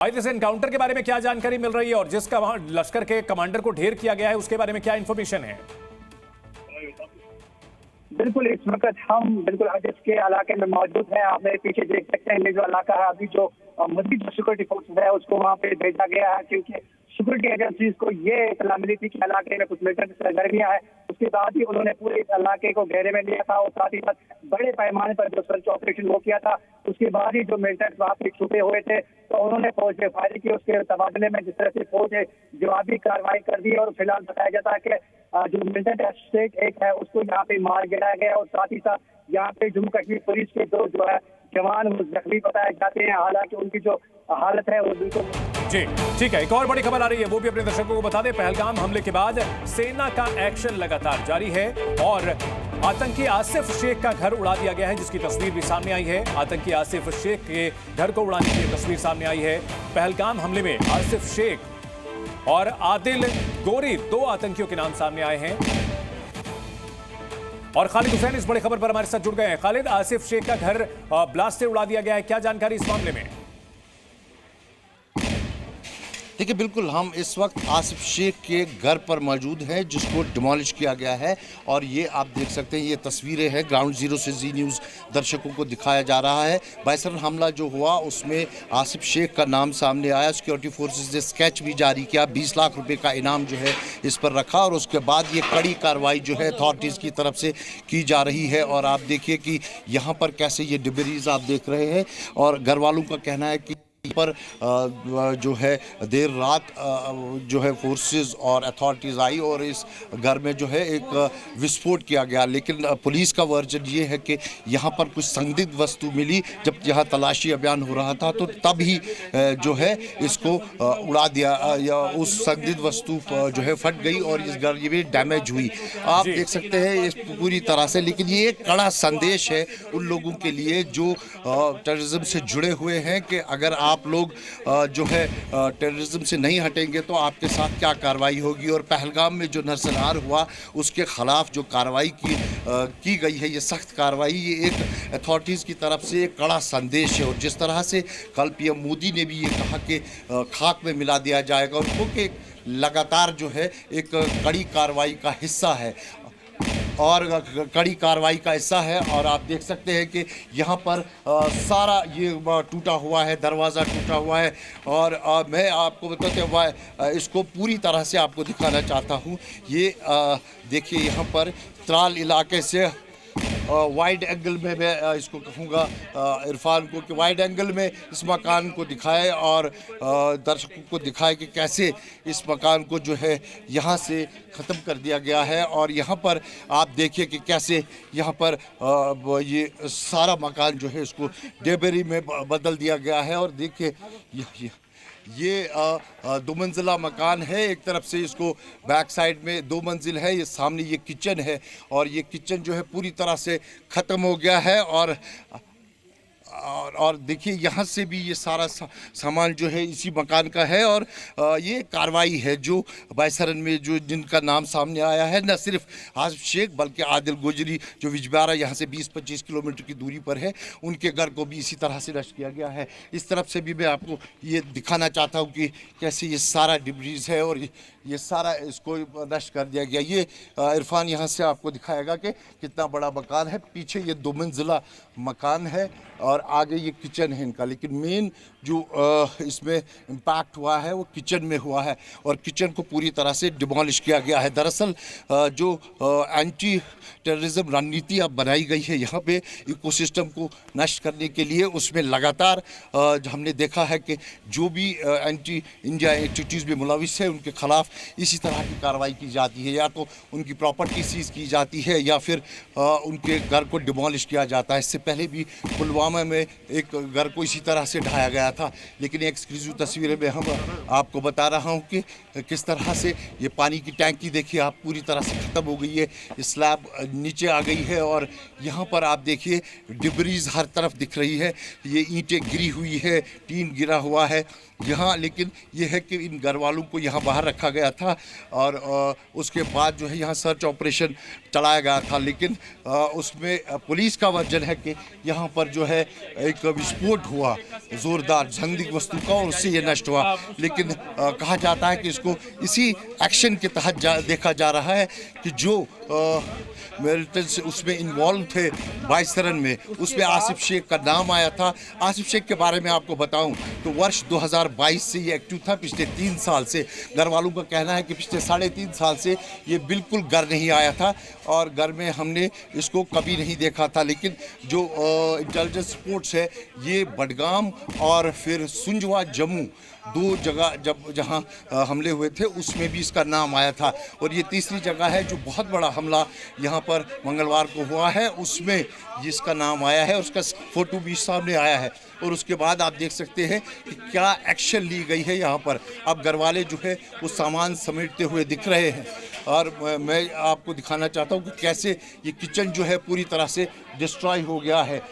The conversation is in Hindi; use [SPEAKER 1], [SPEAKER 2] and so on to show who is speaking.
[SPEAKER 1] आज इस एनकाउंटर के बारे में क्या जानकारी मिल रही है और जिसका वहां लश्कर के कमांडर को ढेर किया गया है उसके बारे में क्या इंफॉर्मेशन है?
[SPEAKER 2] बिल्कुल, इस वक्त हम बिल्कुल हजफ के इलाके में मौजूद हैं। आप मेरे पीछे देख सकते हैं, ये जो इलाका है अभी जो मजीद सिक्योरिटी फोर्स है उसको वहाँ पे भेजा गया है, क्योंकि सिक्योरिटी एजेंसीज को ये इत्तला मिली थी कि इलाके में कुछ मिलिटेंट सरगर्मियां हैं। उसके बाद ही उन्होंने पूरे इलाके को घेरे में लिया था और साथ ही साथ बड़े पैमाने पर जो सर्च ऑपरेशन वो किया था। उसके बाद ही जो मिलिटेंट वहाँ पे छुपे हुए थे तो उन्होंने फौज पे फायरिंग की। उसके तबादले में जिस तरह से फौज ने जवाबी कार्रवाई कर दी और फिलहाल बताया जाता है कि जो मिलिटेंट स्टेट एक है उसको यहाँ पे मार गिराया गया और साथ ही साथ यहाँ पे जम्मू कश्मीर पुलिस के दो जो है जवान वो जख्मी बताए जाते हैं। हालांकि उनकी जो हालत है वो बिल्कुल
[SPEAKER 1] जी ठीक है। एक और बड़ी खबर आ रही है, वो भी अपने दर्शकों को बता दें। पहलगाम हमले के बाद सेना का एक्शन लगातार जारी है और आतंकी आसिफ शेख का घर उड़ा दिया गया है, जिसकी तस्वीर भी सामने आई है। आतंकी आसिफ शेख के घर को उड़ाने की तस्वीर सामने आई है। पहलगाम हमले में आसिफ शेख और आदिल गोरी दो आतंकियों के नाम सामने आए हैं और खालिद हुसैन इस बड़ी खबर पर हमारे साथ जुड़ गए हैं। खालिद, आसिफ शेख का घर ब्लास्ट से उड़ा दिया गया है, क्या जानकारी इस मामले में?
[SPEAKER 3] देखिए, बिल्कुल हम इस वक्त आसिफ शेख के घर पर मौजूद हैं जिसको डिमोलिश किया गया है और ये आप देख सकते हैं, ये तस्वीरें हैं ग्राउंड जीरो से जी न्यूज़ दर्शकों को दिखाया जा रहा है। बाइसन हमला जो हुआ उसमें आसिफ शेख का नाम सामने आया। सिक्योरिटी फोर्सेस ने स्केच भी जारी किया, 20 लाख रुपए का इनाम जो है इस पर रखा और उसके बाद ये कड़ी कार्रवाई जो है अथॉरिटीज़ की तरफ से की जा रही है। और आप देखिए कि यहाँ पर कैसे ये डिबरीज आप देख रहे हैं और घर वालों का कहना है कि पर जो है देर रात जो है फोर्सेस और अथॉरिटीज़ आई और इस घर में जो है एक विस्फोट किया गया। लेकिन पुलिस का वर्जन ये है कि यहाँ पर कुछ संदिग्ध वस्तु मिली जब यहाँ तलाशी अभियान हो रहा था, तो तब ही जो है इसको उड़ा दिया या उस संदिग्ध वस्तु जो है फट गई और इस घर ये डैमेज हुई। आप देख सकते हैं इस पूरी तरह से। लेकिन ये एक कड़ा संदेश है उन लोगों के लिए जो टेररिज्म से जुड़े हुए हैं कि अगर आप लोग जो है टेररिज्म से नहीं हटेंगे तो आपके साथ क्या कार्रवाई होगी। और पहलगाम में जो नरसंहार हुआ उसके खिलाफ जो कार्रवाई की गई है, ये सख्त कार्रवाई, ये एक अथॉरिटीज़ की तरफ से एक कड़ा संदेश है। और जिस तरह से कल पीएम मोदी ने भी ये कहा कि खाक में मिला दिया जाएगा उनको, कि लगातार जो है एक कड़ी कार्रवाई का हिस्सा है और कड़ी कार्रवाई का हिस्सा है। और आप देख सकते हैं कि यहाँ पर सारा ये टूटा हुआ है, दरवाज़ा टूटा हुआ है और मैं आपको बताते हुए इसको पूरी तरह से आपको दिखाना चाहता हूँ। ये देखिए यहाँ पर त्राल इलाके से वाइड एंगल में मैं इसको कहूँगा इरफान को कि वाइड एंगल में इस मकान को दिखाए और दर्शकों को दिखाए कि कैसे इस मकान को जो है यहाँ से ख़त्म कर दिया गया है। और यहाँ पर आप देखिए कि कैसे यहाँ पर ये सारा मकान जो है इसको डेबरी में बदल दिया गया है। और देखिए ये दो मंजिला मकान है, एक तरफ से इसको बैक साइड में 2 मंजिल है, ये सामने ये किचन है और ये किचन जो है पूरी तरह से ख़त्म हो गया है। और देखिए यहाँ से भी ये सारा सामान जो है इसी मकान का है। और ये कार्रवाई है जो बाइसरन में जो जिनका नाम सामने आया है, न सिर्फ आसिफ शेख बल्कि आदिल गोजरी जो विजबारा यहाँ से 20-25 किलोमीटर की दूरी पर है, उनके घर को भी इसी तरह से नष्ट किया गया है। इस तरफ से भी मैं आपको ये दिखाना चाहता हूँ कि कैसे ये सारा डिब्रीज है और ये सारा इसको नष्ट कर दिया गया। ये इरफान यहाँ से आपको दिखाएगा कि कितना बड़ा मकान है। पीछे ये 2 मंजिला मकान है और आगे ये किचन है इनका। लेकिन मेन जो इसमें इम्पैक्ट हुआ है वो किचन में हुआ है और किचन को पूरी तरह से डिमोलिश किया गया है। दरअसल जो एंटी टेररिज्म रणनीति अब बनाई गई है यहाँ पे इकोसिस्टम को नष्ट करने के लिए, उसमें लगातार हमने देखा है कि जो भी एंटी इंडिया एक्टिविटीज़ में मुलविस है उनके खिलाफ इसी तरह की कार्रवाई की जाती है। या तो उनकी प्रॉपर्टी सीज की जाती है या फिर उनके घर को डिमोलिश किया जाता है। इससे पहले भी पुलवामा में एक घर को इसी तरह से ढाया गया था। लेकिन एक्सक्लूसिव तस्वीरें में हम आपको बता रहा हूँ कि किस तरह से ये पानी की टैंकी देखिए आप पूरी तरह से ख़त्म हो गई है, स्लैब नीचे आ गई है और यहाँ पर आप देखिए डिब्रीज हर तरफ दिख रही है। ये ईंटें गिरी हुई है, टीन गिरा हुआ है यहाँ। लेकिन ये है कि इन घर वालों को यहाँ बाहर रखा गया था और उसके बाद जो है यहाँ सर्च ऑपरेशन चलाया गया था, लेकिन उसमें पुलिस का वर्जन है कि यहाँ पर जो है एक विस्फोट हुआ ज़ोरदार जंगली वस्तु का और उससे ये नष्ट हुआ। लेकिन कहा जाता है कि इसको इसी एक्शन के तहत देखा जा रहा है कि जो मिलिटेंट्स उसमें इन्वॉल्व थे 22 रन में, उसमें आसिफ शेख का नाम आया था। आसिफ शेख के बारे में आपको बताऊं तो वर्ष 2022 से ये एक्टिव था। पिछले 3 साल से घर वालों का कहना है कि पिछले 3.5 साल से ये बिल्कुल घर नहीं आया था और घर में हमने इसको कभी नहीं देखा था। लेकिन जो इंटेलिजेंस रिपोर्ट्स है, ये बडगाम और फिर सुंजवा जम्मू 2 जगह जहां हमले हुए थे उसमें भी इसका नाम आया था। और ये तीसरी जगह है जो बहुत बड़ा हमला यहाँ पर मंगलवार को हुआ है, उसमें जिसका नाम आया है, उसका फोटो भी सामने आया है। और उसके बाद आप देख सकते हैं कि क्या एक्शन ली गई है यहाँ पर। अब घरवाले जो है वो सामान समेटते हुए दिख रहे हैं और मैं आपको दिखाना चाहता हूँ कि कैसे ये किचन जो है पूरी तरह से डिस्ट्रॉय हो गया है।